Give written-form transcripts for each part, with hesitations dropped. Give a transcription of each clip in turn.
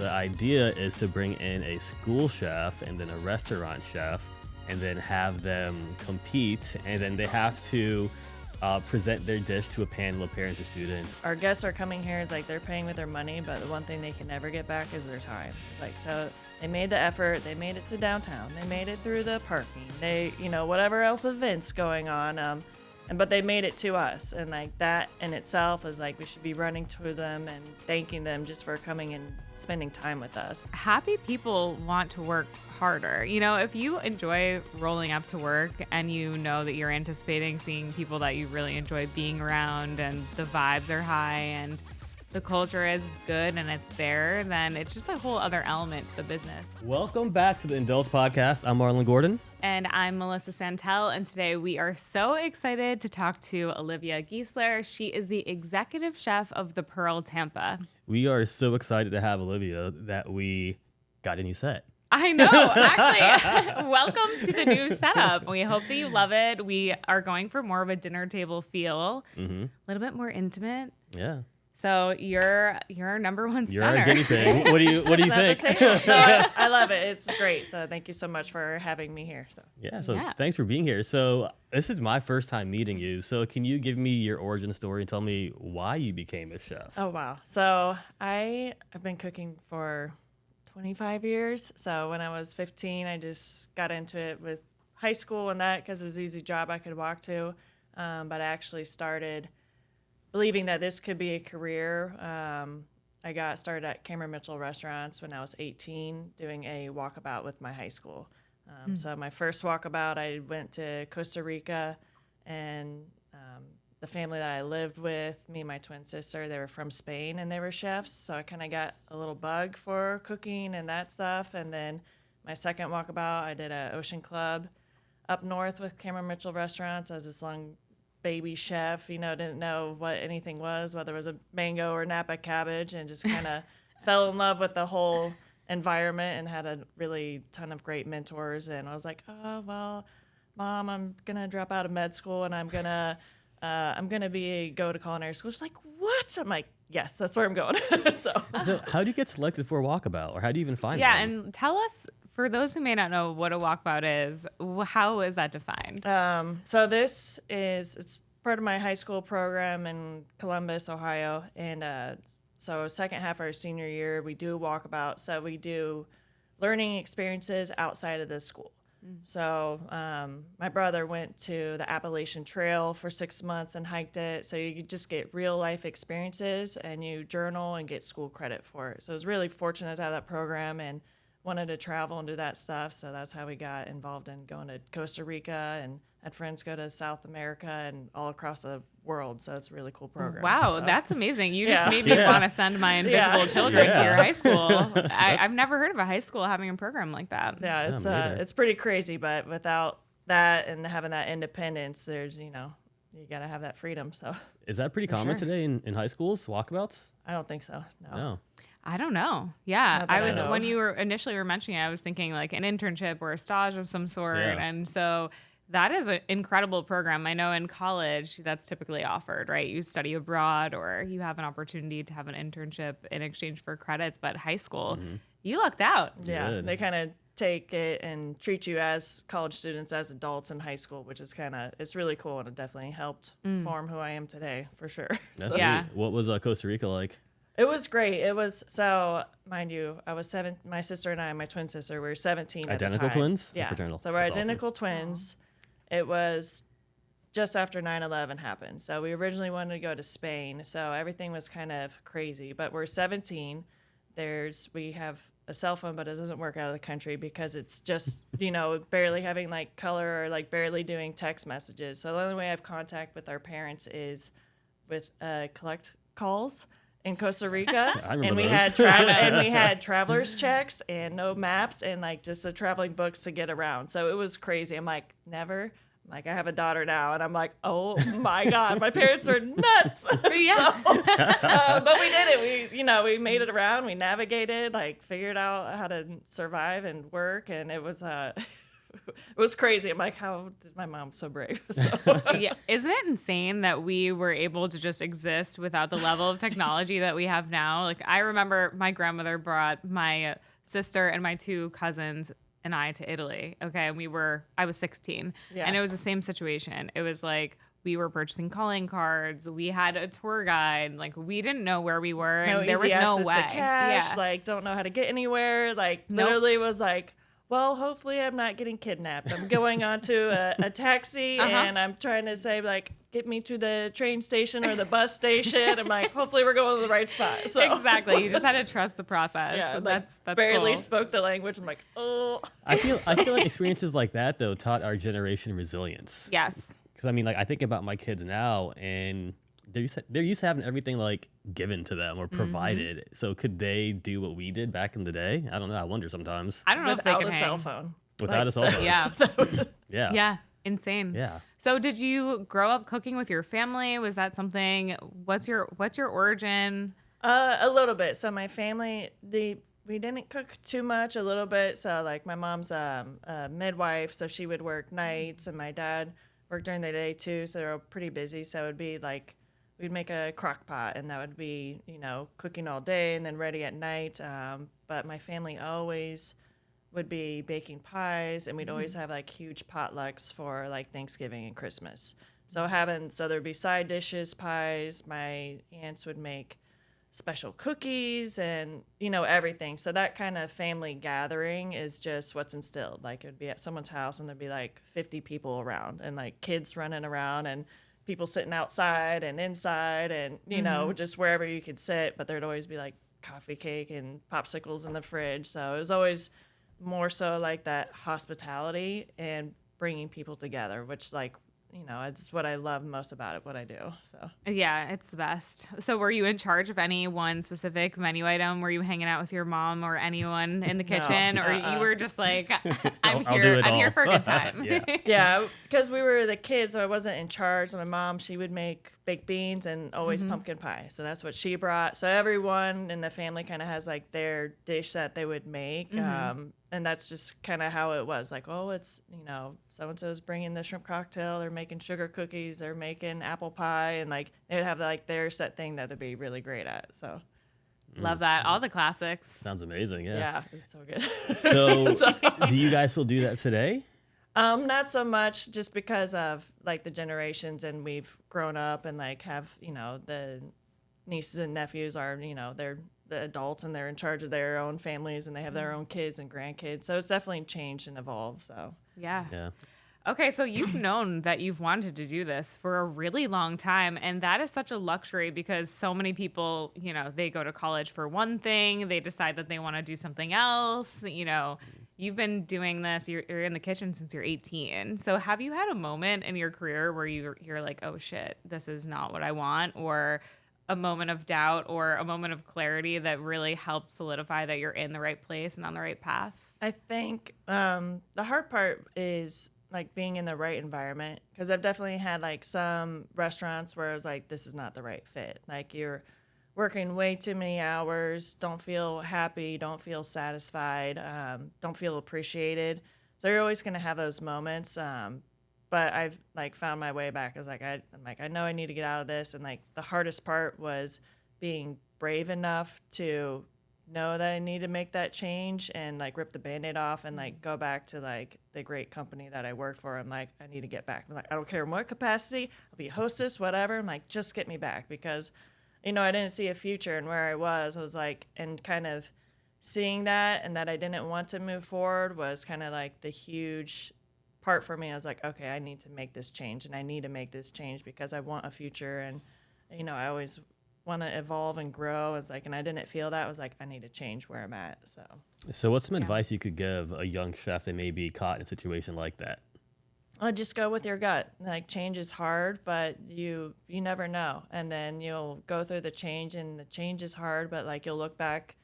The idea is to bring in a school chef and then a restaurant chef and then have them compete, and then they have to present their dish to a panel of parents or students. Our guests are coming here, it's like they're paying with their money, but the one thing they can never get back is their time. It's like, so they made the effort, they made it to downtown, they made it through the parking, they, whatever else events going on, but they made it to us, and like that in itself is like we should be running to them and thanking them just for coming and spending time with us. Happy people want to work harder. If you enjoy rolling up to work and you know that you're anticipating seeing people that you really enjoy being around and the vibes are high and the culture is good and it's there, then it's just a whole other element to the business. Welcome back to the Indulge podcast. I'm Marlon Gordon. And I'm Melissa Santel, and today we are so excited to talk to Olivia Giesler. She is the executive chef of the Pearl Tampa. We are so excited to have Olivia that we got a new set. I know. Actually, welcome to the new setup. We hope that you love it. We are going for more of a dinner table feel, a little bit more intimate. Yeah. So you're our number one You're stunner. our guinea pig. What do you think? No, I love it. It's great. So thank you so much for having me here. So thanks for being here. So this is my first time meeting you. So can you give me your origin story and tell me why you became a chef? Oh, wow. So I've been cooking for 25 years. So when I was 15, I just got into it with high school and that because it was an easy job I could walk to. But I actually started believing that this could be a career. I got started at Cameron Mitchell Restaurants when I was 18, doing a walkabout with my high school. So my first walkabout, I went to Costa Rica, and the family that I lived with, me and my twin sister, they were from Spain, and they were chefs. So I kind of got a little bug for cooking and that stuff. And then my second walkabout, I did an Ocean Club up north with Cameron Mitchell Restaurants as this long baby chef, didn't know what anything was, whether it was a mango or Napa cabbage, and just kind of fell in love with the whole environment and had a really ton of great mentors. And I was like, oh, well, Mom, I'm going to drop out of med school and I'm going to go to culinary school. She's like, what? I'm like, yes, that's where I'm going. So how do you get selected for a walkabout, or how do you even find one? Yeah, and tell us, for those who may not know what a walkabout is, how is that defined? So it's part of my high school program in Columbus, Ohio. And so second half of our senior year, we do a walkabout. So we do learning experiences outside of the school. So my brother went to the Appalachian Trail for 6 months and hiked it. So you just get real life experiences and you journal and get school credit for it. So I was really fortunate to have that program and wanted to travel and do that stuff. So that's how we got involved in going to Costa Rica, and had friends go to South America and all across the world. So it's a really cool program. Wow, so. That's amazing. You just made me want to send my invisible children to your high school. I've never heard of a high school having a program like that. Yeah, it's pretty crazy, but without that and having that independence, there's, you got to have that freedom. So is that pretty common today in high schools, walkabouts? I don't think so. No. I don't know. Yeah, I was when you were initially mentioning it, I was thinking like an internship or a stage of some sort, and so that is an incredible program. I know in college that's typically offered, right? You study abroad or you have an opportunity to have an internship in exchange for credits, but high school, you lucked out. Yeah, Good. they kind of take it and treat you as college students, as adults in high school, which is it's really cool, and it definitely helped form who I am today, for sure. That's neat. What was Costa Rica like? It was great. It was, so mind you, I was my sister and I, my twin sister, we were 17 at the time. Identical twins? Yeah. Fraternal? So we're That's identical twins. It was just after 9/11 happened. So we originally wanted to go to Spain. So everything was kind of crazy. But we're 17. We have a cell phone, but it doesn't work out of the country because it's just, barely having like color or like barely doing text messages. So the only way I have contact with our parents is with collect calls in Costa Rica. and we had traveler's checks and no maps and like just the traveling books to get around. So it was crazy. I'm like, never. Like, I have a daughter now, and I'm like, oh my God, my parents are nuts. But we did it. We made it around. We navigated, like, figured out how to survive and work, and it was it was crazy. I'm like, how did my mom so brave? So. Yeah, isn't it insane that we were able to just exist without the level of technology that we have now? Like, I remember my grandmother brought my sister and my 2 cousins and I to Italy. Okay, and I was 16, and it was the same situation. It was like we were purchasing calling cards. We had a tour guide. Like, we didn't know where we were, and there was no way. To cash, like, don't know how to get anywhere. Like, literally was like, well, hopefully I'm not getting kidnapped. I'm going onto a taxi, and I'm trying to say, like, get me to the train station or the bus station. I'm like, hopefully we're going to the right spot. So. Exactly. You just had to trust the process. Yeah, so that's barely cool. spoke the language. I'm like, oh. I feel like experiences like that, though, taught our generation resilience. Yes. Because, I mean, like, I think about my kids now, and they're used to having everything, like, given to them or provided. So could they do what we did back in the day? I don't know. I wonder sometimes. I don't know if they could a cell phone. Without a cell phone. Yeah. Yeah. Yeah. Insane. Yeah. So did you grow up cooking with your family? Was that something? What's your origin? A little bit. So my family, we didn't cook too much, a little bit. So, like, my mom's a midwife, so she would work nights, and my dad worked during the day too, so they're pretty busy. So it would be like we'd make a crock pot, and that would be, cooking all day and then ready at night. But my family always would be baking pies, and we'd always have like huge potlucks for like Thanksgiving and Christmas. So there'd be side dishes, pies. My aunts would make special cookies and, everything. So that kind of family gathering is just what's instilled. Like, it'd be at someone's house and there'd be like 50 people around, and like kids running around and people sitting outside and inside and, just wherever you could sit. But there'd always be like coffee cake and popsicles in the fridge. So it was always more so like that hospitality and bringing people together, which, like, it's what I love most about it, what I do. So yeah, it's the best. So were you in charge of any one specific menu item? Were you hanging out with your mom or anyone in the kitchen? Or you were just like, I'm here for a good time? Yeah, because we were the kids, so I wasn't in charge. My mom, she would make baked beans and always pumpkin pie. So that's what she brought. So everyone in the family kind of has like their dish that they would make. And that's just kind of how it was. Like, oh, it's, so-and-so's bringing the shrimp cocktail. They're making sugar cookies. They're making apple pie. And, like, they would have, like, their set thing that they'd be really great at. So love that. All the classics. Sounds amazing. Yeah. Yeah, it's so good. So do you guys still do that today? Not so much, just because of, like, the generations, and we've grown up and, like, have, the nieces and nephews are, they're the adults and they're in charge of their own families and they have their own kids and grandkids. So it's definitely changed and evolved. So yeah. Okay, so you've known that you've wanted to do this for a really long time, and that is such a luxury because so many people, they go to college for one thing, they decide that they want to do something else. You've been doing this, you're in the kitchen since you're 18. So have you had a moment in your career where you're like, oh shit, this is not what I want, or a moment of doubt or a moment of clarity that really helped solidify that you're in the right place and on the right path? I think the hard part is like being in the right environment, because I've definitely had like some restaurants where I was like, this is not the right fit. Like, you're working way too many hours, don't feel happy, don't feel satisfied, don't feel appreciated. So you're always going to have those moments. But I've like found my way back. I know I need to get out of this. And like the hardest part was being brave enough to know that I need to make that change and like rip the Band-Aid off and like go back to like the great company that I worked for. I'm like, I need to get back. I'm like, I don't care in what capacity, I'll be a hostess, whatever. I'm like, just get me back, because, I didn't see a future in where I was like, and kind of seeing that and that I didn't want to move forward was kind of like the huge part for me. I was like, okay, I need to make this change, and I need to make this change because I want a future, and I always want to evolve and grow. It's like, and I didn't feel that. I was like, I need to change where I'm at. So what's some advice you could give a young chef that may be caught in a situation like that? I'll just go with your gut. Like, change is hard, but you never know, and then you'll go through the change, and the change is hard, but like you'll look back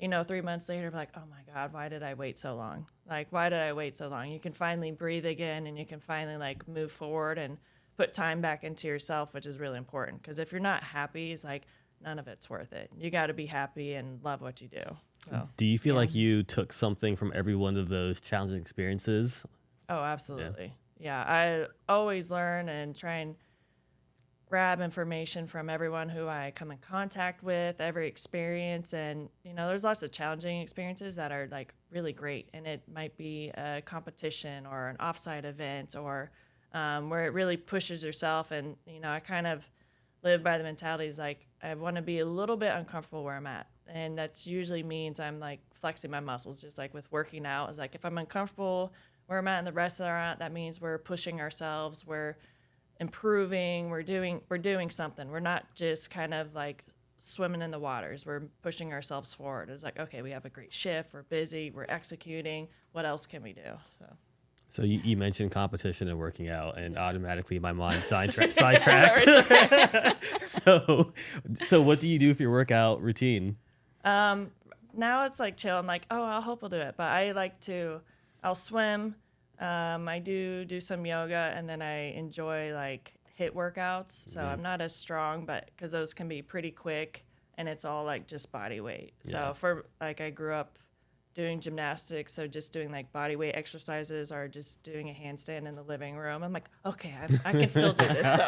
3 months later, be like, oh my God, why did I wait so long? Like, why did I wait so long? You can finally breathe again, and you can finally like move forward and put time back into yourself, which is really important. Because if you're not happy, it's like none of it's worth it. You got to be happy and love what you do. So, do you feel like you took something from every one of those challenging experiences Oh, absolutely. Yeah, I always learn and try and grab information from everyone who I come in contact with, every experience. And, there's lots of challenging experiences that are like really great. And it might be a competition or an offsite event or where it really pushes yourself. And, I kind of live by the mentality is like, I want to be a little bit uncomfortable where I'm at. And that's usually means I'm like flexing my muscles, just like with working out. It's like if I'm uncomfortable where I'm at in the restaurant, that means we're pushing ourselves, we're improving, we're doing something. We're not just kind of like swimming in the waters. We're pushing ourselves forward. It's like, okay, we have a great shift, we're busy, we're executing. What else can we do? So you mentioned competition and working out, and automatically my mind sidetracked. So what do you do for your workout routine? Now it's like chill. I'm like, oh, I hope I'll do it. But I'll swim. I do some yoga, and then I enjoy like HIIT workouts. So I'm not as strong, but because those can be pretty quick, and it's all like just body weight. So for like I grew up doing gymnastics, so just doing like body weight exercises or just doing a handstand in the living room. I'm like, okay, I can still do this. So,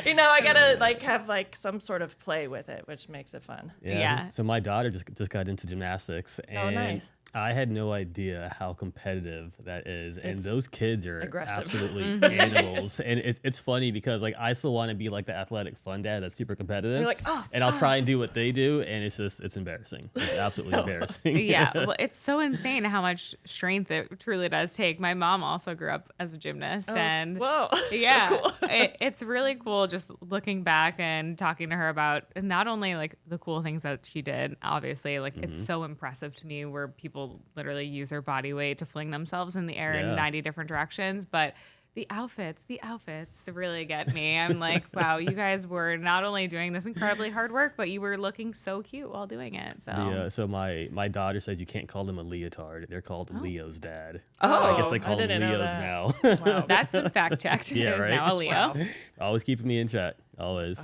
I gotta like have like some sort of play with it, which makes it fun. Yeah. So my daughter just got into gymnastics, and nice. I had no idea how competitive that is. And those kids are aggressive. Absolutely animals. And it's funny because like I still want to be like the athletic fun dad that's super competitive. You're like, and I'll try and do what they do, and it's embarrassing. It's absolutely embarrassing. Yeah, well, it's so insane how much strength it truly does take. My mom also grew up as a gymnast, and whoa, yeah, so cool. It's really cool just looking back and talking to her about not only like the cool things that she did. Obviously, like it's so impressive to me where people literally use their body weight to fling themselves in the air in 90 different directions, but the outfits really get me. I'm like, wow, you guys were not only doing this incredibly hard work, but you were looking so cute while doing it. So so my daughter says you can't call them a leotard. They're called Leo's dad. Oh, I guess they call them Leos now. Wow. that's been fact checked. Yeah, It is right? now a Leo. Wow. Always keeping me in check. Always.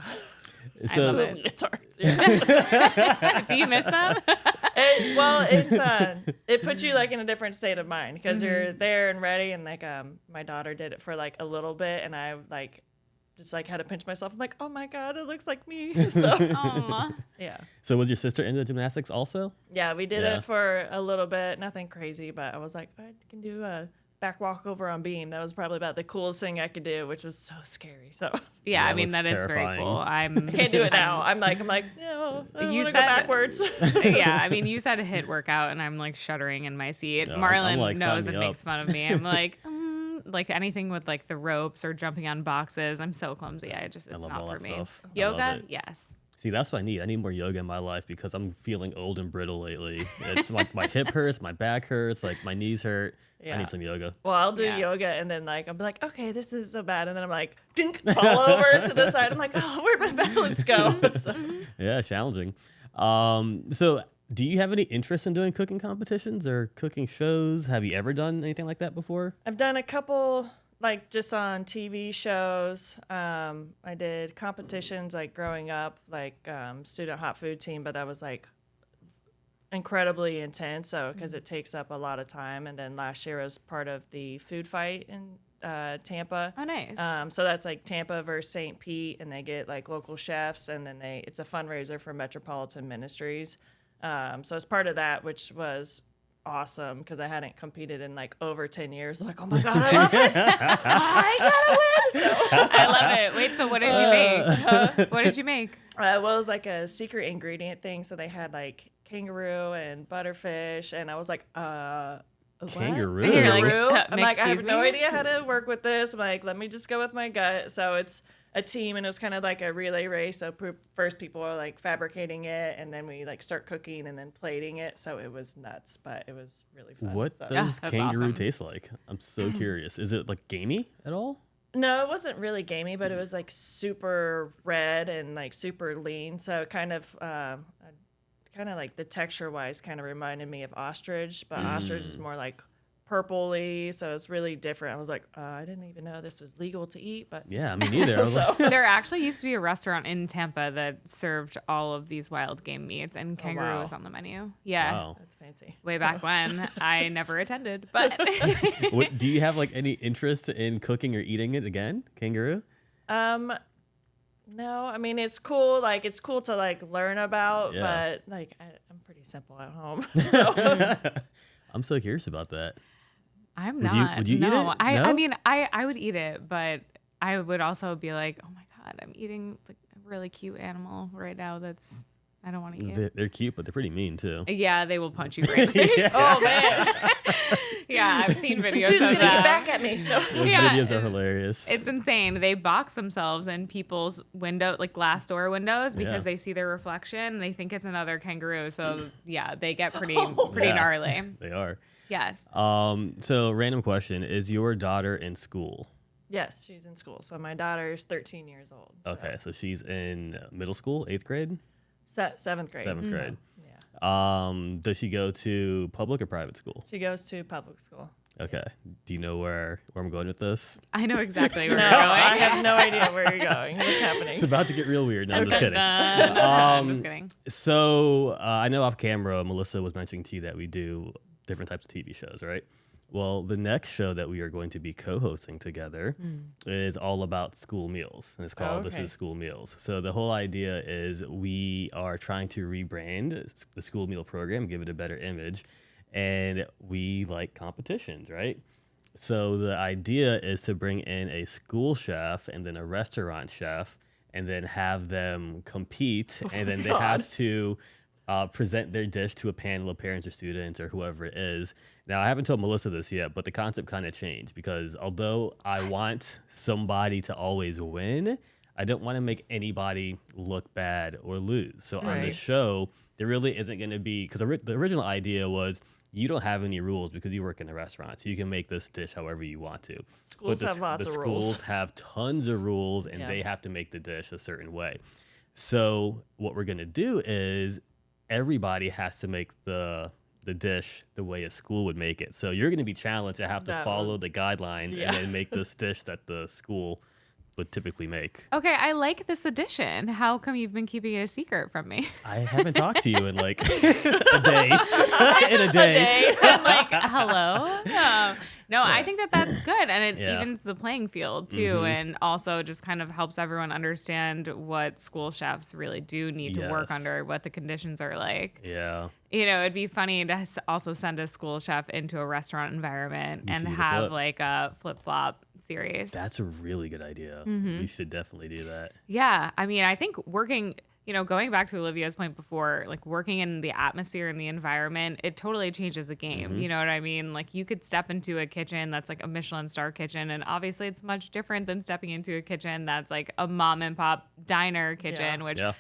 I love it. Leotards, yeah. Do you miss them? It puts you like in a different state of mind because you're there and ready, and like my daughter did it for like a little bit, and I like just like had to pinch myself. I'm like, oh my god, it looks like me. So yeah. So was your sister into gymnastics also? Yeah, we did it for a little bit, nothing crazy, but I was like, I can do a back walk over on beam. That was probably about the coolest thing I could do, which was so scary. So yeah, I mean looks that is very terrifying. cool. I can't do it now. I'm like, no, I You want to said- go backwards. Yeah, I mean, you said a HIIT workout, and I'm like shuddering in my seat. No, Marlon I'm like, knows sign and me makes up. fun of me. I'm like anything with like the ropes or jumping on boxes. I'm so clumsy. It's love not all for that me. stuff. I love Yoga, it. yes. See, that's what I need. I need more yoga in my life because I'm feeling old and brittle lately. It's like my hip hurts, my back hurts, like my knees hurt. I need some yoga. Well, I'll do Yeah. yoga, and then like I'll be like, okay, this is so bad, and then I'm like, dink, fall over to the side. I'm like, oh, where'd my balance go? So, Yeah, challenging. So do you have any interest in doing cooking competitions or cooking shows? Have you ever done anything like that before? I've done a couple, like just on TV shows. I did competitions like growing up, like student hot food team, but that was like incredibly intense. So because it takes up a lot of time. And then last year was part of the food fight in Tampa. Oh, nice. So that's like Tampa versus St. Pete, and they get like local chefs, and then it's a fundraiser for Metropolitan Ministries. So it's part of that, which was awesome because I hadn't competed in like over 10 years. Like, oh my god, I love this! I gotta win! So I love it. Wait, so what did you make? What did you make? well, it was like a secret ingredient thing. So they had like kangaroo and butterfish, and I was like, what? Kangaroo? You're like, Kangaroo? I'm like, I have excuse no me? idea how to work with this. I'm like, let me just go with my gut. So it's a team, and it was kind of like a relay race. So first people are like fabricating it, and then we like start cooking and then plating it. So it was nuts, but it was really fun. What So. does that's kangaroo awesome. taste like? I'm so curious. Is it like gamey at all? No, it wasn't really gamey, but it was like super red and like super lean. So kind of like the texture wise kind of reminded me of ostrich, but ostrich is more like purpley, so it's really different. I was like, I didn't even know this was legal to eat, but Yeah, me neither. I was like, There actually used to be a restaurant in Tampa that served all of these wild game meats, and kangaroo wow. was on the menu. Yeah. wow. that's fancy. Way back when. I never attended, but Do you have like any interest in cooking or eating it again? Kangaroo? No, I mean it's cool. Like it's cool to like learn about, Yeah. but like I'm pretty simple at home. So I'm so curious about that. I'm Would you- not. would you eat no. it? I No? mean, I would eat it, but I would also be like, oh my God, I'm eating like a really cute animal right now that's, I don't want to eat it. They're cute, but they're pretty mean too. Yeah, they will punch you right in the face. oh man, Yeah, I've seen this videos dude's of gonna get that. back at me. No. Those Yeah, videos are hilarious. It's insane. They box themselves in people's window, like glass door windows, because Yeah. they see their reflection and they think it's another kangaroo. So yeah, they get pretty Yeah. gnarly. They are. Yes. So random question: is your daughter in school? Yes, she's in school. So my daughter's 13 years old. So Okay, so she's in middle school, 8th grade, 7th grade. 7th grade. Yeah, Does she go to public or private school? she goes to public school. Okay. Do you know where I'm going with this? I know exactly where No, you're going. I have no idea where you're going. What's happening? It's about to get real weird. No, I'm just kidding. I'm just kidding. So I know off camera, Melissa was mentioning to you that we do different types of TV shows, right? Well, the next show that we are going to be co-hosting together is all about school meals, and it's called This okay. Is School Meals. So the whole idea is we are trying to rebrand the school meal program, give it a better image, and we like competitions, right? So the idea is to bring in a school chef and then a restaurant chef, and then have them compete, and then they have to present their dish to a panel of parents or students or whoever it is. Now, I haven't told Melissa this yet, but the concept kind of changed because although I want somebody to always win, I don't want to make anybody look bad or lose. So on the Right. show, there really isn't going to be, because the original idea was you don't have any rules because you work in a restaurant, so you can make this dish however you want to. Schools But have lots the of schools rules. have tons of rules, and Yeah. they have to make the dish a certain way. So what we're going to do is everybody has to make the dish the way a school would make it. So you're going to be challenged to have to That follow would- the guidelines Yeah. and then make this dish that the school would typically make. Okay, I like this addition. How come you've been keeping it a secret from me? I haven't talked to you in like a day. In a day. I'm like, hello? No, I think that that's good. And it Yeah. evens the playing field, too. And also just kind of helps everyone understand what school chefs really do need to work Yes. under, what the conditions are like. Yeah. You know, it'd be funny to also send a school chef into a restaurant environment You and should do the have flip. like a flip-flop series. That's a really good idea. Mm-hmm. We should definitely do that. Yeah, I mean, I think working, going back to Olivia's point before, like working in the atmosphere and the environment, it totally changes the game. Mm-hmm. You know what I mean? Like you could step into a kitchen that's like a Michelin star kitchen, and obviously it's much different than stepping into a kitchen that's like a mom and pop diner kitchen, Yeah. which Yeah.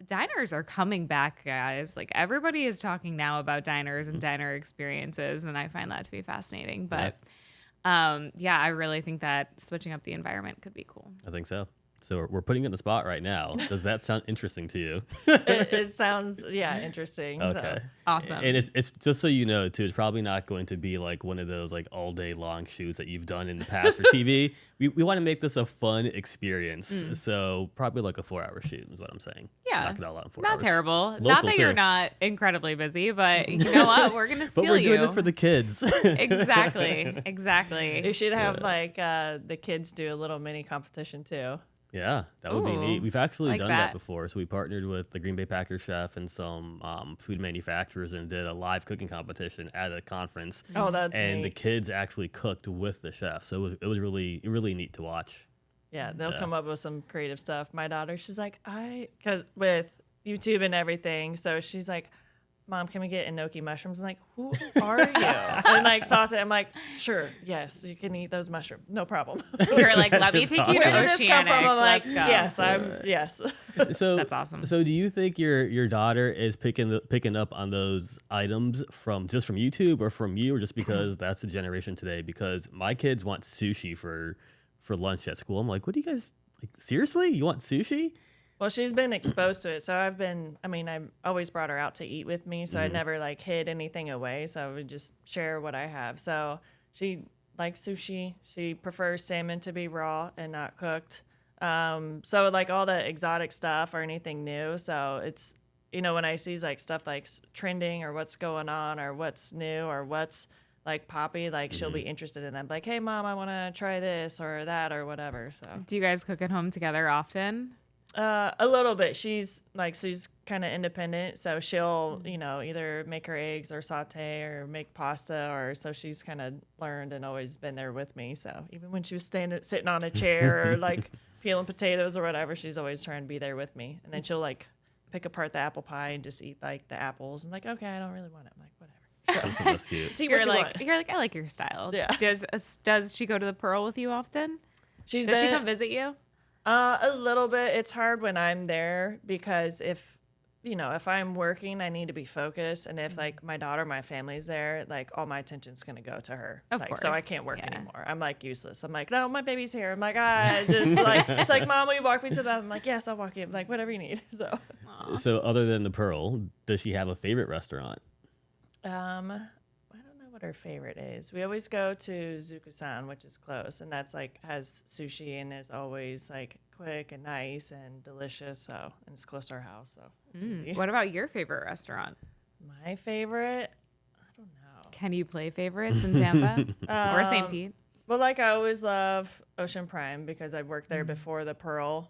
diners are coming back, guys. Like everybody is talking now about diners Mm-hmm. and diner experiences, and I find that to be fascinating. But yeah, I really think that switching up the environment could be cool. I think so. So we're putting it in the spot right now. Does that sound interesting to you? It sounds interesting. Okay. Awesome. And it's just so you know too, it's probably not going to be like one of those like all day long shoots that you've done in the past for TV. We want to make this a fun experience. So probably like a 4-hour shoot is what I'm saying. Yeah. Knock it all out in 4 Not hours. terrible. Not Local, that you're too. not incredibly busy, but you know what? We're gonna steal But we're you. doing it for the kids. Exactly. Exactly. You should have like the kids do a little mini competition too. Yeah, that would be Ooh, neat. We've actually like done that. that before. So we partnered with the Green Bay Packers chef and some food manufacturers and did a live cooking competition at a conference. Oh, that's and the neat. kids actually cooked with the chef. So it was really neat to watch. Yeah, they'll Yeah. come up with some creative stuff. My daughter, she's like, because with YouTube and everything, so she's like, Mom, can we get enoki mushrooms? I'm like, who are you? And like saute. I'm like, sure, yes, you can eat those mushrooms, no problem. You're like, let me That's take you awesome. to Where did this come from? Oceanic. I'm like, Let's go. yes, yes. So That's awesome. So do you think your daughter is picking up on those items from YouTube or from you, or just because that's the generation today? Because my kids want sushi for lunch at school. I'm like, what do you guys like? Seriously, you want sushi? Well, she's been exposed to it. So I always brought her out to eat with me. So I never like hid anything away. So I would just share what I have. So she likes sushi. She prefers salmon to be raw and not cooked. So like all the exotic stuff or anything new. So it's, when I see like stuff like trending or what's going on or what's new or what's like poppy, like she'll be interested in them. Like, hey mom, I want to try this or that or whatever. So do you guys cook at home together often? A little bit. She's kind of independent, so she'll, either make her eggs or saute or make pasta, or so she's kind of learned and always been there with me. So even when she was sitting on a chair or like peeling potatoes or whatever, she's always trying to be there with me. And then she'll like pick apart the apple pie and just eat like the apples and like, okay, I don't really want it. I'm like, whatever. So, that's cute. See what You're like, I like your style. Yeah. Does she go to the Pearl with you often? Does she come visit you? A little bit. It's hard when I'm there because if I'm working, I need to be focused. And if like my daughter, my family's there, like all my attention's going to go to her. Of course. So I can't work anymore. I'm like useless. I'm like, no, my baby's here. I'm like, just like, she's like, mom, will you walk me to the bathroom? I'm like, yes, I'll walk you. I'm like, whatever you need. So other than the Pearl, does she have a favorite restaurant? I don't know what her favorite is. We always go to Zukusan, which is close, and that's like has sushi and is always like quick and nice and delicious. So, and it's close to our house, so it's easy. What about your favorite restaurant? My favorite, I don't know. Can you play favorites in Tampa or St. Pete? Well, like I always love Ocean Prime because I worked there before the Pearl.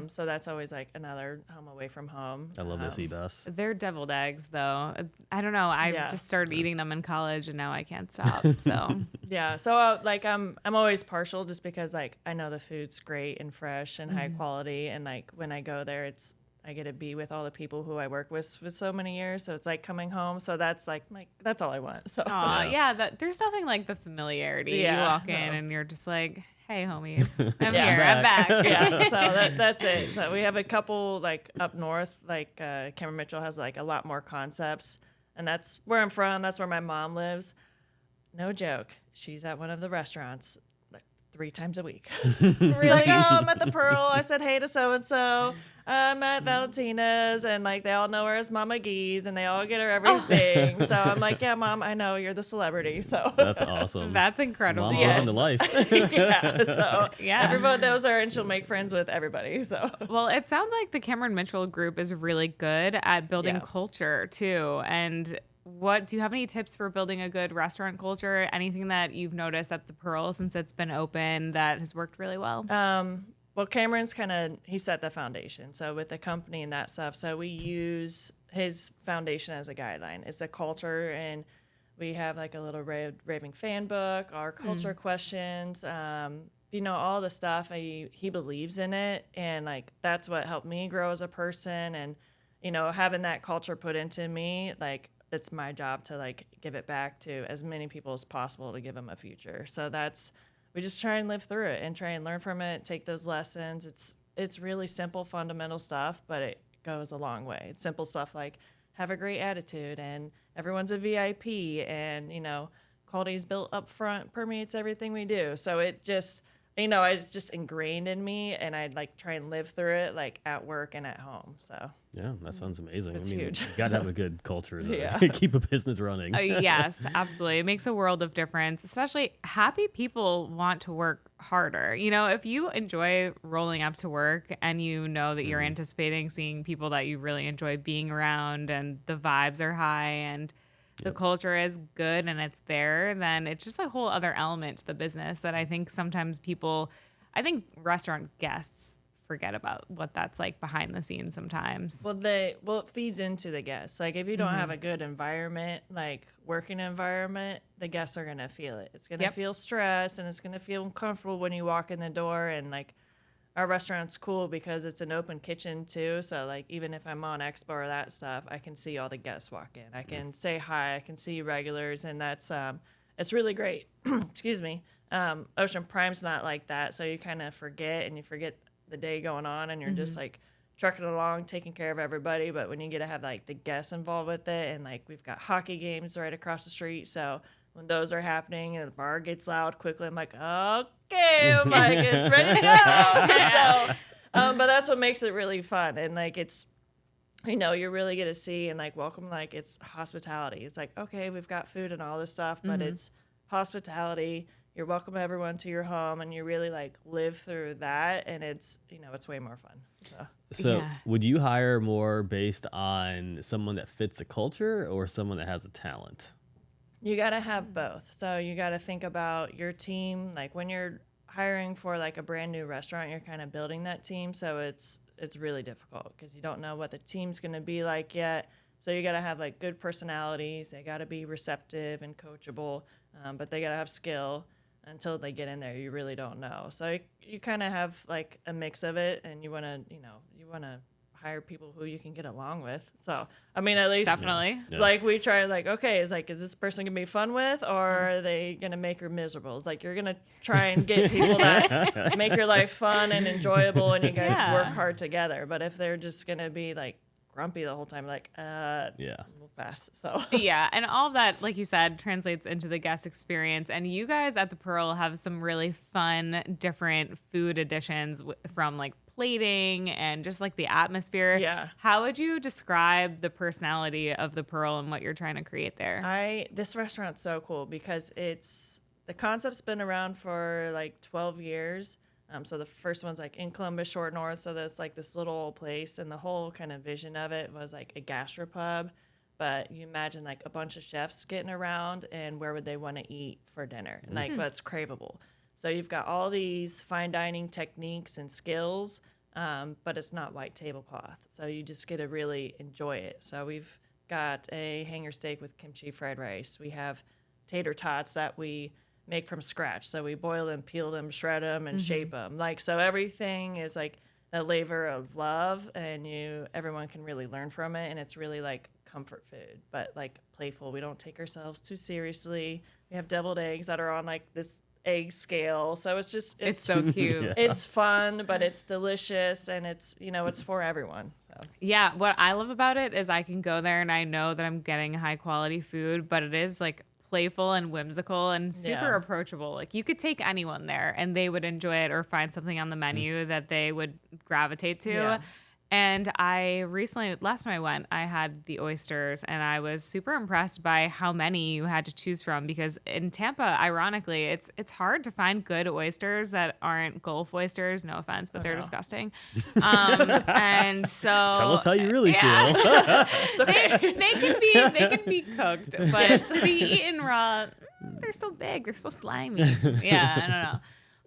So that's always like another home away from home. I love those sea bass. They're deviled eggs, though. I don't know. I just started eating them in college, and now I can't stop. So yeah. So like I'm always partial just because like I know the food's great and fresh and high quality, and like when I go there, I get to be with all the people who I work with for so many years. So it's like coming home. So that's like that's all I want. So there's nothing like the familiarity. You walk in and you're just like, hey, homies, I'm Yeah. here. I'm back. Yeah, so that's it. So we have a couple like up north, like Cameron Mitchell has like a lot more concepts, and that's where I'm from. That's where my mom lives. No joke. She's at one of the restaurants like 3 times a week. She's like, oh, I'm at the Pearl. I said hey to so and so. I'm at Valentina's, and like they all know her as Mama Geese, and they all get her everything. So I'm like, yeah, mom, I know you're the celebrity. So that's awesome. That's incredible. Mom's living the life. Yeah. So everyone knows her, and she'll make friends with everybody. So well, it sounds like the Cameron Mitchell group is really good at building culture too. And do you have any tips for building a good restaurant culture? Anything that you've noticed at the Pearl since it's been open that has worked really well? Well, Cameron's he set the foundation. So with the company and that stuff, so we use his foundation as a guideline. It's a culture, and we have like a little raving fan book, our culture questions, all the stuff. He believes in it, and like that's what helped me grow as a person. And having that culture put into me, like it's my job to like give it back to as many people as possible to give them a future. So we just try and live through it and try and learn from it, take those lessons. It's really simple, fundamental stuff, but it goes a long way. It's simple stuff like have a great attitude, and everyone's a VIP, and, quality is built up front, permeates everything we do. So it just, it's just ingrained in me, and I like try and live through it like at work and at home. So yeah, that sounds amazing. It's huge. You got to have a good culture to keep a business running. Yes, absolutely. It makes a world of difference, especially happy people want to work harder. If you enjoy rolling up to work and that you're anticipating seeing people that you really enjoy being around, and the vibes are high and the culture is good and it's there, then it's just a whole other element to the business that I think sometimes restaurant guests forget about what that's like behind the scenes sometimes. Well, it feeds into the guests. Like if you don't have a good environment, like working environment, the guests are going to feel it. It's going to feel stress, and it's going to feel uncomfortable when you walk in the door. And like our restaurant's cool because it's an open kitchen too. So like even if I'm on expo or that stuff, I can see all the guests walk in. I can say hi. I can see regulars, and that's it's really great. Excuse me. Ocean Prime's not like that, so you kind of forget the day going on, and you're just like trucking along, taking care of everybody. But when you get to have like the guests involved with it, and like we've got hockey games right across the street, so when those are happening and the bar gets loud quickly, I'm like, okay, I'm like, it's ready to go. So But that's what makes it really fun. And like, it's, you're really going to see and like welcome, like it's hospitality. It's like, okay, we've got food and all this stuff, but it's hospitality. You're welcome everyone to your home, and you really like live through that. And it's, it's way more fun. So would you hire more based on someone that fits the culture or someone that has a talent? You got to have both. So you got to think about your team. Like when you're hiring for like a brand new restaurant, you're kind of building that team. So it's really difficult because you don't know what the team's going to be like yet. So you got to have like good personalities. They got to be receptive and coachable, but they got to have skill. Until they get in there, you really don't know. So you kind of have like a mix of it, and you want to hire people who you can get along with. So, I mean, at least definitely like we try like, okay, is this person gonna be fun with, or are they gonna make her miserable? It's like, you're gonna try and get people that make your life fun and enjoyable, and you guys work hard together. But if they're just gonna be like grumpy the whole time, like, we'll pass. So and all of that, like you said, translates into the guest experience. And you guys at the Pearl have some really fun, different food additions from like plating and just like the atmosphere. Yeah. How would you describe the personality of the Pearl and what you're trying to create there? This restaurant's so cool because the concept's been around for like 12 years. So the first one's like in Columbus Short North. So that's like this little old place, and the whole kind of vision of it was like a gastropub. But you imagine like a bunch of chefs getting around, and where would they want to eat for dinner? And like what's craveable. So you've got all these fine dining techniques and skills, but it's not white tablecloth. So you just get to really enjoy it. So we've got a hanger steak with kimchi fried rice. We have tater tots that we make from scratch. So we boil them, peel them, shred them, and shape them. Like, so everything is like a labor of love, and everyone can really learn from it. And it's really like comfort food, but like playful. We don't take ourselves too seriously. We have deviled eggs that are on like this egg scale. So it's so cute. It's fun, but it's delicious, and it's for everyone. So yeah, what I love about it is I can go there and I know that I'm getting high quality food, but it is like playful and whimsical and super approachable. Like you could take anyone there and they would enjoy it or find something on the menu that they would gravitate to. Yeah. And last time I went, I had the oysters, and I was super impressed by how many you had to choose from, because in Tampa, ironically, it's hard to find good oysters that aren't Gulf oysters. No offense, but they're disgusting. And so tell us how you really feel. it's okay. they can be cooked, but to be eaten raw, they're so big, they're so slimy. Yeah, I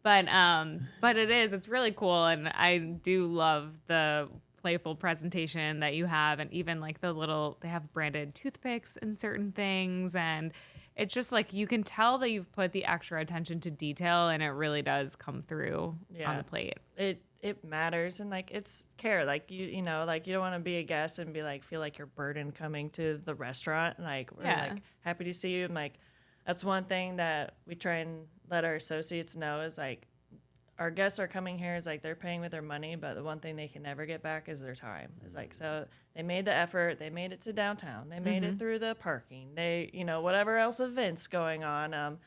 don't know. But it's really cool, and I do love the playful presentation that you have, and even like they have branded toothpicks in certain things, and it's just like you can tell that you've put the extra attention to detail, and it really does come through on the plate. It matters, and like it's care. Like you like you don't want to be a guest and be like feel like you're burdened coming to the restaurant. Like we're like happy to see you, and like that's one thing that we try and let our associates know is like our guests are coming here is like they're paying with their money, but the one thing they can never get back is their time. It's like, so they made the effort, they made it to downtown, they made it through the parking, they whatever else events going on,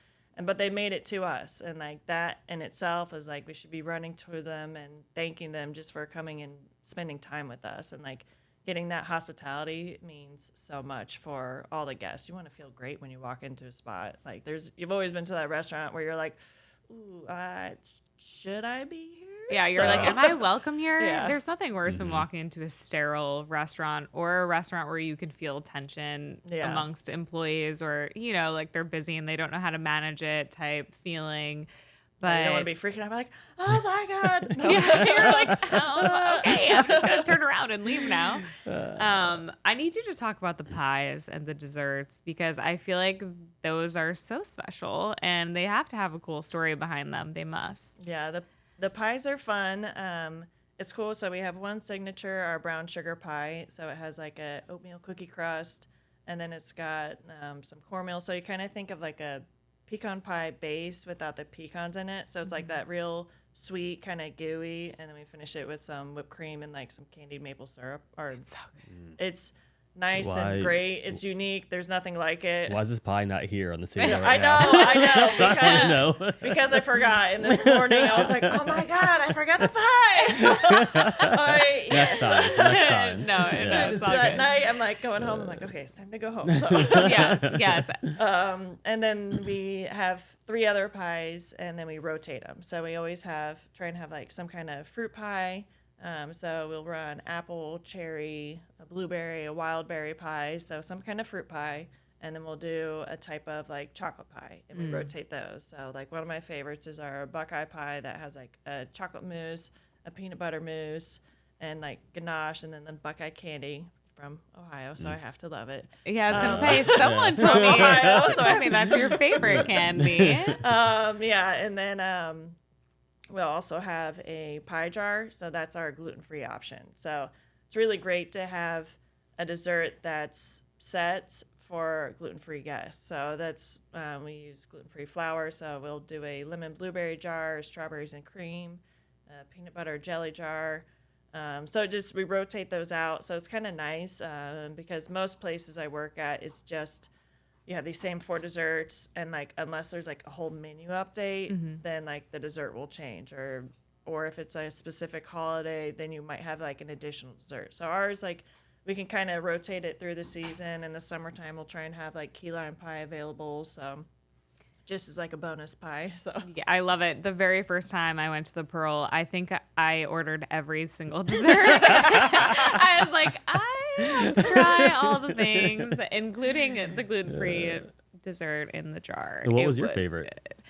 but they made it to us, and like that in itself is like we should be running to them and thanking them just for coming and spending time with us, and like getting that hospitality means so much for all the guests. You want to feel great when you walk into a spot. Like you've always been to that restaurant where you're like, ooh, should I be here? Yeah, you're like, am I welcome here? Yeah. There's nothing worse than walking into a sterile restaurant or a restaurant where you can feel tension amongst employees, or, like they're busy and they don't know how to manage it type feeling. But you don't want to be freaking out like, oh my God. No. You're like, oh, okay, I'm just going to turn around and leave now. I need you to talk about the pies and the desserts, because I feel like those are so special and they have to have a cool story behind them. They must. Yeah, the pies are fun. It's cool. So we have one signature, our brown sugar pie. So it has like a oatmeal cookie crust, and then it's got some cornmeal. So you kind of think of like a pecan pie base without the pecans in it. So it's like that real sweet, kind of gooey, and then we finish it with some whipped cream and like some candied maple syrup. It's nice and great. It's unique. There's nothing like it. Why is this pie not here on the CD right I now? I know. Because I forgot. And this morning I was like, oh my God, I forgot the pie. All right. Next time. No, it's all That good. night I'm like going home. I'm like, okay, it's time to go home. So. Yes. And then we have 3 other pies, and then we rotate them. So we always try and have like some kind of fruit pie. So we'll run apple, cherry, a blueberry, a wild berry pie, so some kind of fruit pie, and then we'll do a type of like chocolate pie, and we rotate those. So like one of my favorites is our Buckeye pie that has like a chocolate mousse, a peanut butter mousse, and like ganache, and then the Buckeye candy from Ohio, so I have to love it. Yeah, I was gonna say someone told me. Ohio, So I mean, that's your favorite candy. And then we'll also have a pie jar, so that's our gluten-free option. So it's really great to have a dessert that's set for gluten-free guests. So that's we use gluten-free flour, so we'll do a lemon blueberry jar, strawberries and cream, a peanut butter jelly jar. So we rotate those out. So it's kind of nice because most places I work at is just you have these same 4 desserts, and like unless there's like a whole menu update, then like the dessert will change, or if it's a specific holiday, then you might have like an additional dessert. So ours, like we can kind of rotate it through the season. In the summertime, we'll try and have like key lime pie available. So just as like a bonus pie. So Yeah, I love it. The very first time I went to the Pearl, I think I ordered every single dessert. I was like, I have to try all the things, including the gluten-free dessert in the jar. And what was your favorite? Good.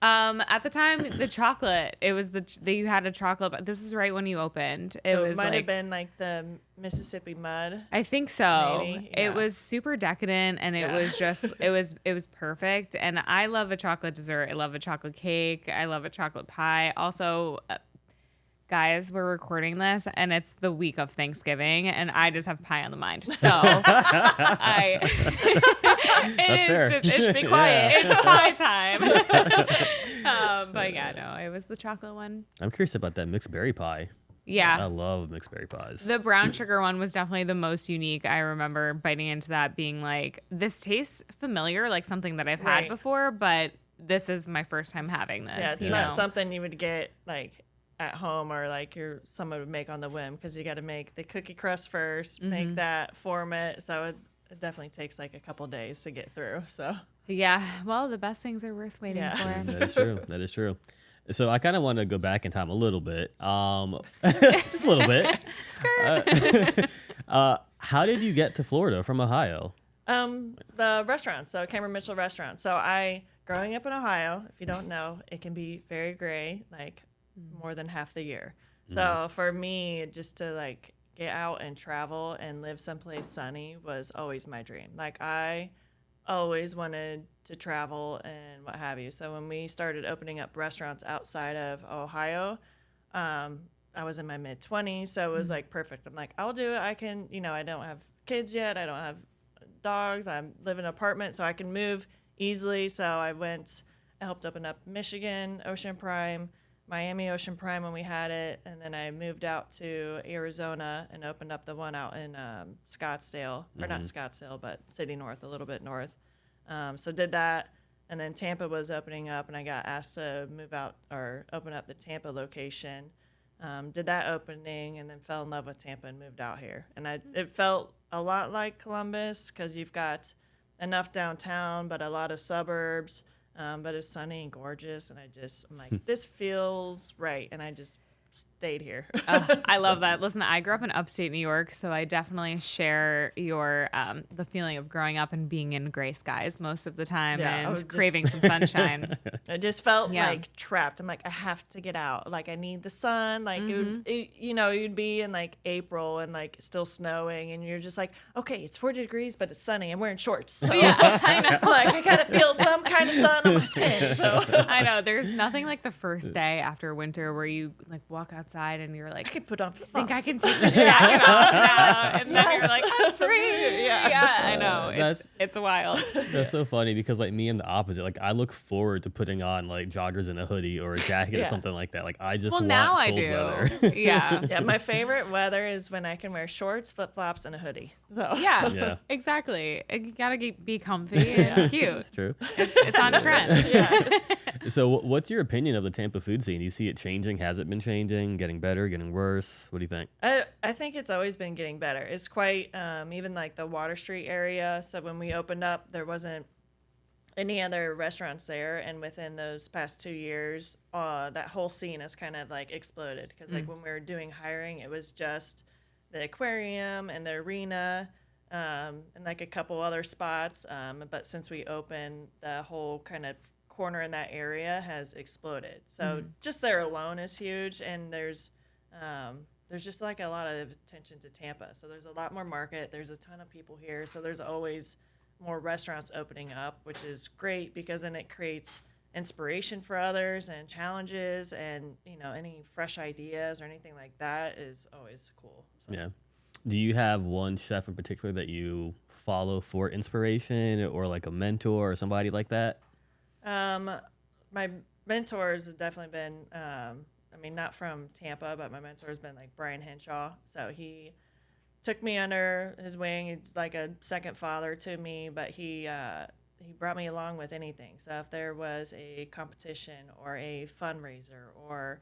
At the time, the chocolate. It was you had a chocolate. This was right when you opened. It might have been like the Mississippi mud. I think so. Maybe, yeah. It was super decadent, and it was just it was perfect. And I love a chocolate dessert. I love a chocolate cake. I love a chocolate pie. Also, guys, we're recording this, and it's the week of Thanksgiving, and I just have pie on the mind. So That's fair. It's be quiet. It's pie time. But yeah, no, it was the chocolate one. I'm curious about that mixed berry pie. Yeah. I love mixed berry pies. The brown sugar one was definitely the most unique. I remember biting into that being like, this tastes familiar, like something that I've had before, but this is my first time having this. Yeah, it's not something you would get like at home or like someone would make on the whim, because you got to make the cookie crust first, make that, form it. So it definitely takes like a couple days to get through. So yeah, well, the best things are worth waiting for. That is true. That is true. So I kind of want to go back in time a little bit, just a little bit. Skirt. How did you get to Florida from Ohio? The restaurant, so Cameron Mitchell Restaurant. So growing up in Ohio, if you don't know, it can be very gray, like more than half the year. So for me, just to like get out and travel and live someplace sunny was always my dream. Like I always wanted to travel and what have you. So when we started opening up restaurants outside of Ohio, I was in my mid-20s, so it was like perfect. I'm like, I'll do it. I can, I don't have kids yet. I don't have dogs. I live in an apartment, so I can move easily. So I helped open up Michigan, Ocean Prime, Miami Ocean Prime when we had it, and then I moved out to Arizona and opened up the one out in Scottsdale, or not Scottsdale, but City North, a little bit north. So did that, and then Tampa was opening up, and I got asked to move out or open up the Tampa location. Did that opening, and then fell in love with Tampa and moved out here. And it felt a lot like Columbus because you've got enough downtown, but a lot of suburbs. But it's sunny and gorgeous, and I'm like, this feels right, and I just stayed here. I love that. Listen, I grew up in upstate New York, so I definitely share your the feeling of growing up and being in gray skies most of the time and craving some sunshine. I just felt like trapped. I'm like, I have to get out. Like I need the sun. Like you'd be in like April and like still snowing, and you're just like, okay, it's 40 degrees, but it's sunny. I'm wearing shorts. So I know. Like I gotta feel some kind of sun on my skin. So I know there's nothing like the first day after winter where you like walk walk outside and you're like, I can put on I think I can take the jacket off now. And then you're like, I'm free. Yeah. I know. It's wild. That's so funny because like me, I'm the opposite. Like I look forward to putting on like joggers and a hoodie or a jacket or something like that. Like I just want now I cold do. weather. Yeah. Yeah, my favorite weather is when I can wear shorts, flip-flops, and a hoodie. So Yeah, exactly. You gotta be comfy and cute. That's true. It's on trend. yeah. So what's your opinion of the Tampa food scene? Do you see it changing? Has it been changing? Getting better? Getting worse? What do you think? I think it's always been getting better. It's quite, even like the Water Street area. So when we opened up, there wasn't any other restaurants there. And within those past 2 years, that whole scene has kind of like exploded. Because like when we were doing hiring, it was just the aquarium and the arena and like a couple other spots. But since we opened, the whole kind of corner in that area has exploded. So just there alone is huge. And there's just like a lot of attention to Tampa. So there's a lot more market. There's a ton of people here. So there's always more restaurants opening up, which is great because then it creates inspiration for others and challenges and, you know, any fresh ideas or anything like that is always cool. So. Yeah. Do you have one chef in particular that you follow for inspiration or like a mentor or somebody like that? My mentors have definitely been, not from Tampa, but my mentor has been like Brian Henshaw. So he took me under his wing. He's like a second father to me, but he brought me along with anything. So if there was a competition or a fundraiser or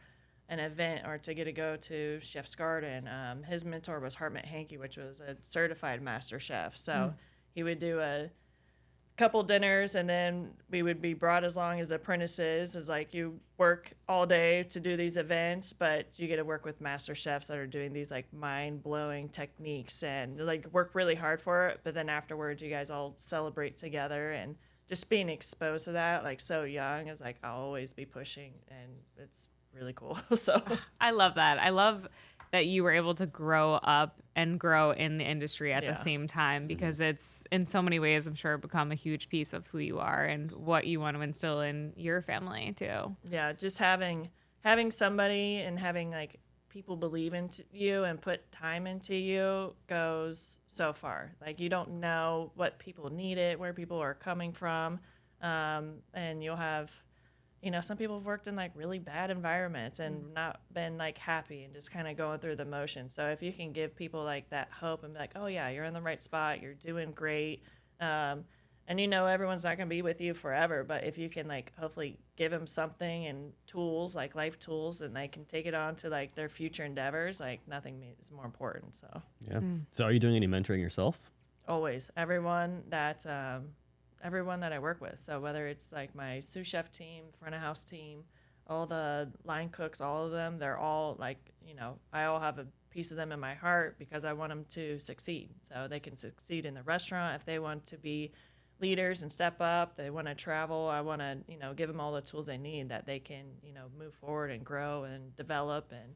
an event or to get to go to Chef's Garden, his mentor was Hartmut Hankey, which was a certified master chef. So he would do a couple dinners and then we would be brought as long as apprentices. It's like you work all day to do these events, but you get to work with master chefs that are doing these like mind-blowing techniques and like work really hard for it, but then afterwards you guys all celebrate together. And just being exposed to that like so young is like I'll always be pushing, and it's really cool. So I love that. I love that you were able to grow up and grow in the industry at the same time, because it's in so many ways, I'm sure, become a huge piece of who you are and what you want to instill in your family too. Yeah, just having somebody and having like people believe into you and put time into you goes so far. Like you don't know what people needed, where people are coming from, and you'll have, you know, some people have worked in like really bad environments and not been like happy and just kind of going through the motions. So if you can give people like that hope and be like, oh yeah, you're in the right spot, you're doing great. And you know, everyone's not going to be with you forever, but if you can like hopefully give them something and tools, like life tools, and they can take it on to like their future endeavors, like nothing is more important. So yeah. So are you doing any mentoring yourself? Always. Everyone that I work with. So whether it's like my sous chef team, front of house team, all the line cooks, all of them, they're all like, you know, I all have a piece of them in my heart because I want them to succeed. So they can succeed in the restaurant. If they want to be leaders and step up, they want to travel, I want to, you know, give them all the tools they need that they can, you know, move forward and grow and develop. And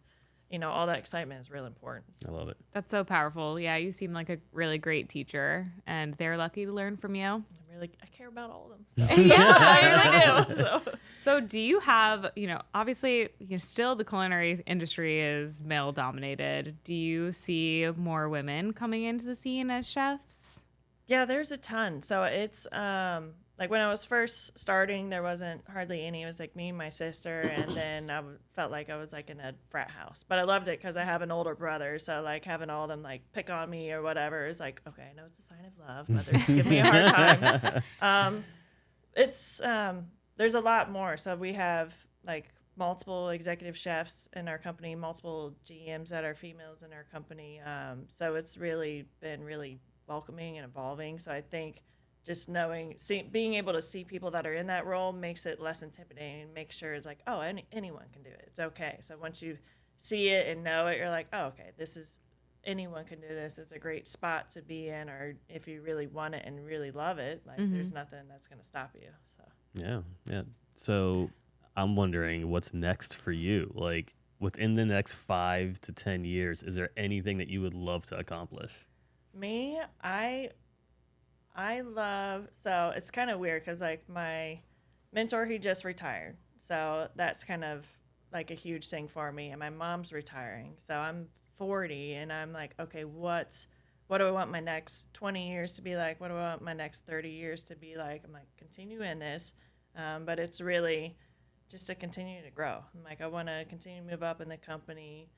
you know, all that excitement is really important. I love it. That's so powerful. Yeah, you seem like a really great teacher, and they're lucky to learn from you. I care about all of them. So. Yeah, I really do. So do you have, you know, obviously, you know, still the culinary industry is male dominated. Do you see more women coming into the scene as chefs? Yeah, there's a ton. So it's like when I was first starting, there wasn't hardly any. It was like me and my sister, and then I felt like I was like in a frat house. But I loved it because I have an older brother, so like having all of them like pick on me or whatever is like, okay, I know it's a sign of love, but they're just giving me a hard time. There's a lot more. So we have like multiple executive chefs in our company, multiple GMs that are females in our company. So it's really been really welcoming and evolving. So I think just being able to see people that are in that role makes it less intimidating and makes sure it's like, oh, anyone can do it. It's okay. So once you see it and know it, you're like, oh, okay, anyone can do this. It's a great spot to be in, or if you really want it and really love it, like there's nothing that's going to stop you. So Yeah. So I'm wondering what's next for you? Like within the next 5 to 10 years, is there anything that you would love to accomplish? Me, I love, so it's kind of weird because like my mentor, he just retired. So that's kind of like a huge thing for me. And my mom's retiring, so I'm 40, and I'm like, okay, what do I want my next 20 years to be like? What do I want my next 30 years to be like? I'm like, continue in this, but it's really just to continue to grow. I'm like, I want to continue to move up in the company,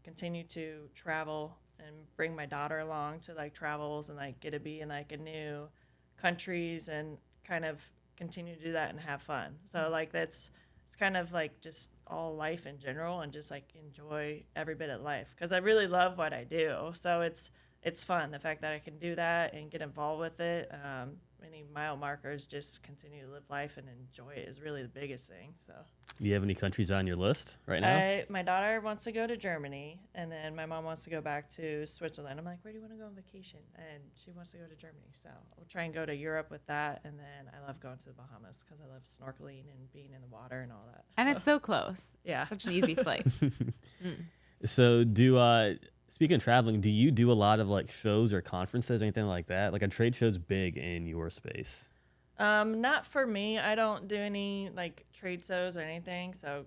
continue to travel and bring my daughter along to like travels and like get to be in like a new countries and kind of continue to do that and have fun. So like it's kind of like just all life in general and just like enjoy every bit of life because I really love what I do. So it's fun, the fact that I can do that and get involved with it. Any mile markers, just continue to live life and enjoy it is really the biggest thing. So, Do you have any countries on your list right now? my daughter wants to go to Germany, and then my mom wants to go back to Switzerland. I'm like, where do you want to go on vacation? And she wants to go to Germany. So we'll try and go to Europe with that. And then I love going to the Bahamas because I love snorkeling and being in the water and all that. And it's so close. Yeah. Such an easy flight. So speaking of traveling, do you do a lot of like shows or conferences or anything like that? Like a trade show's big in your space. Not for me. I don't do any like trade shows or anything. So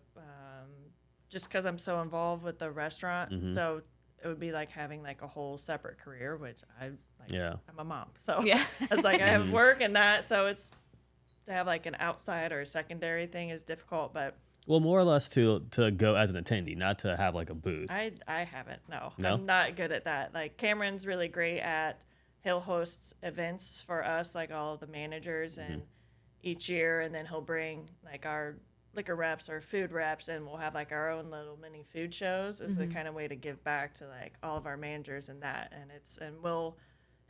just because I'm so involved with the restaurant, so it would be like having like a whole separate career, which I'm a mom. So Yeah. it's like I have work and that. So it's to have like an outside or a secondary thing is difficult, but Well, more or less to go as an attendee, not to have like a booth. I haven't. No, No? I'm not good at that. Like Cameron's really great at. He'll host events for us, like all of the managers, and each year, and then he'll bring like our liquor reps or food reps, and we'll have like our own little mini food shows. Is the kind of way to give back to like all of our managers and that, and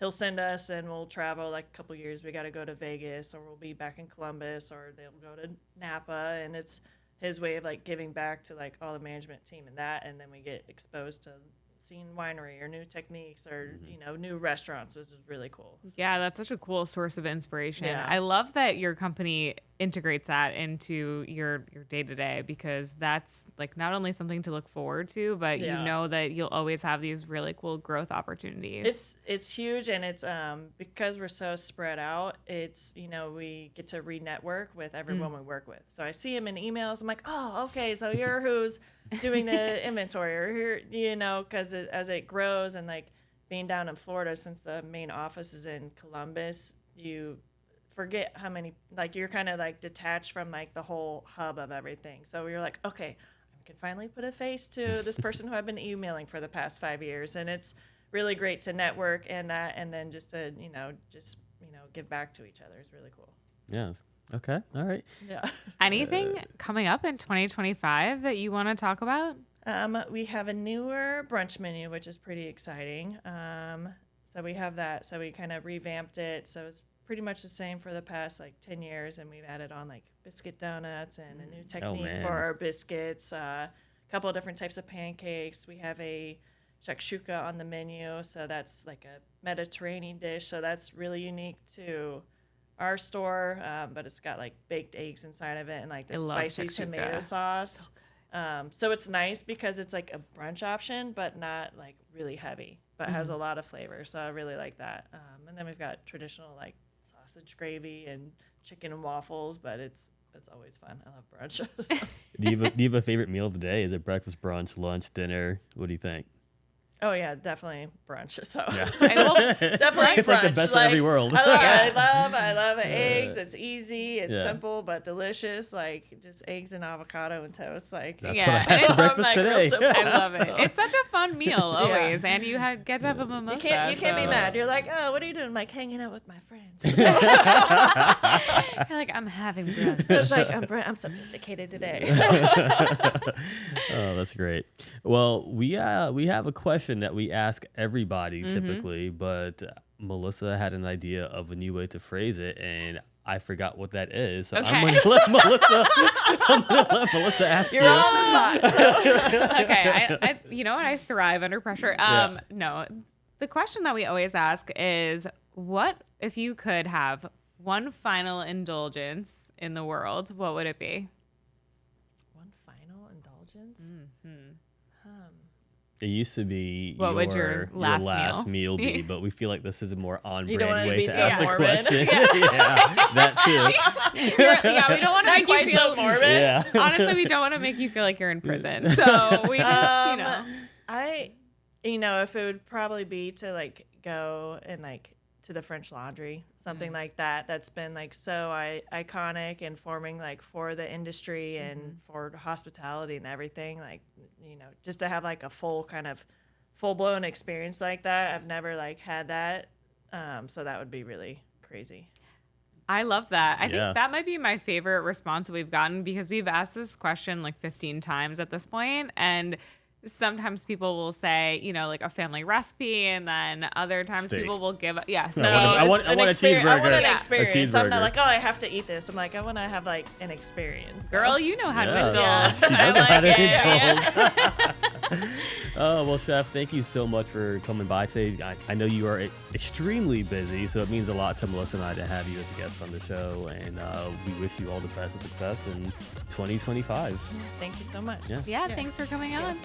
he'll send us and we'll travel. Like a couple years, we got to go to Vegas, or we'll be back in Columbus, or they'll go to Napa, and it's his way of like giving back to like all the management team and that, and then we get exposed to seeing winery or new techniques or new restaurants, which is really cool. Yeah, that's such a cool source of inspiration. Yeah. I love that your company integrates that into your day-to-day, because that's like not only something to look forward to, but you know that you'll always have these really cool growth opportunities. It's huge, and it's because we're so spread out, it's we get to re-network with everyone we work with. So I see them in emails, I'm like, oh, okay, so you're who's doing the inventory, or here, because as it grows, and like being down in Florida, since the main office is in Columbus, you forget how many, like you're kind of like detached from like the whole hub of everything. So you're like, okay, I can finally put a face to this person who I've been emailing for the past 5 years, and it's really great to network and that, and then just to give back to each other is really cool. Yes. Okay. All right. Yeah. Anything coming up in 2025 that you want to talk about? We have a newer brunch menu, which is pretty exciting. So we have that. So we kind of revamped it. So it's pretty much the same for the past like 10 years. And we've added on like biscuit donuts and a new technique for our biscuits, a couple of different types of pancakes. We have a shakshuka on the menu. So that's like a Mediterranean dish. So that's really unique to our store, but it's got like baked eggs inside of it and like the spicy tomato sauce. So it's nice because it's like a brunch option, but not like really heavy, but has a lot of flavor. So I really like that. And then we've got traditional like sausage gravy and chicken and waffles, but it's always fun. I love brunch. So. Do you have a favorite meal of the day? Is it breakfast, brunch, lunch, dinner? What do you think? Oh yeah, definitely brunch. So Yeah. definitely It's brunch. like the best of every world. I love eggs. It's easy. It's simple but delicious. Like just eggs and avocado and toast. Like That's Yeah. what I had for breakfast like, real today. simple. I love it. It's such a fun meal always, and you get to have a mimosa. You can't be so- mad. You're like, oh, what are you doing? I'm like hanging out with my friends. You're like, I'm having brunch. It's like I'm sophisticated today. Oh, that's great. Well, we have a question that we ask everybody typically, but Melissa had an idea of a new way to phrase it, and I forgot what that is. So Okay. I'm going to let Melissa ask You're you. on the spot. So. Okay, I you know what? I thrive under pressure. Yeah. No, the question that we always ask is, what if you could have one final indulgence in the world? What would it be? One final indulgence. It used to be what would your last meal be, but we feel like this is a more on-brand want way to so ask the morbid. question. Yeah, that too. We don't want to make you feel so morbid. Yeah. Honestly, we don't want to make you feel like you're in prison. So we just, if it would probably be to like go and like to the French Laundry, something like that. That's been like so iconic and forming like for the industry and for hospitality and everything. Like, just to have like a full blown experience like that. I've never like had that, so that would be really crazy. I love that. I think that might be my favorite response that we've gotten, because we've asked this question like 15 times at this point, and sometimes people will say, like a family recipe, and then other times Steak. people will give No, I want a cheeseburger. I want an experience. I'm cheeseburger. not like, oh, I have to eat this. I'm like, I want to have like an experience. Girl, you know how to indulge. Yeah. She does know how to Yeah. indulge. Oh, well, Chef, thank you so much for coming by today. I know you are extremely busy, so it means a lot to Melissa and I to have you as a guest on the show, and we wish you all the best and success in 2025. Thank you so much. Yeah, thanks for coming on.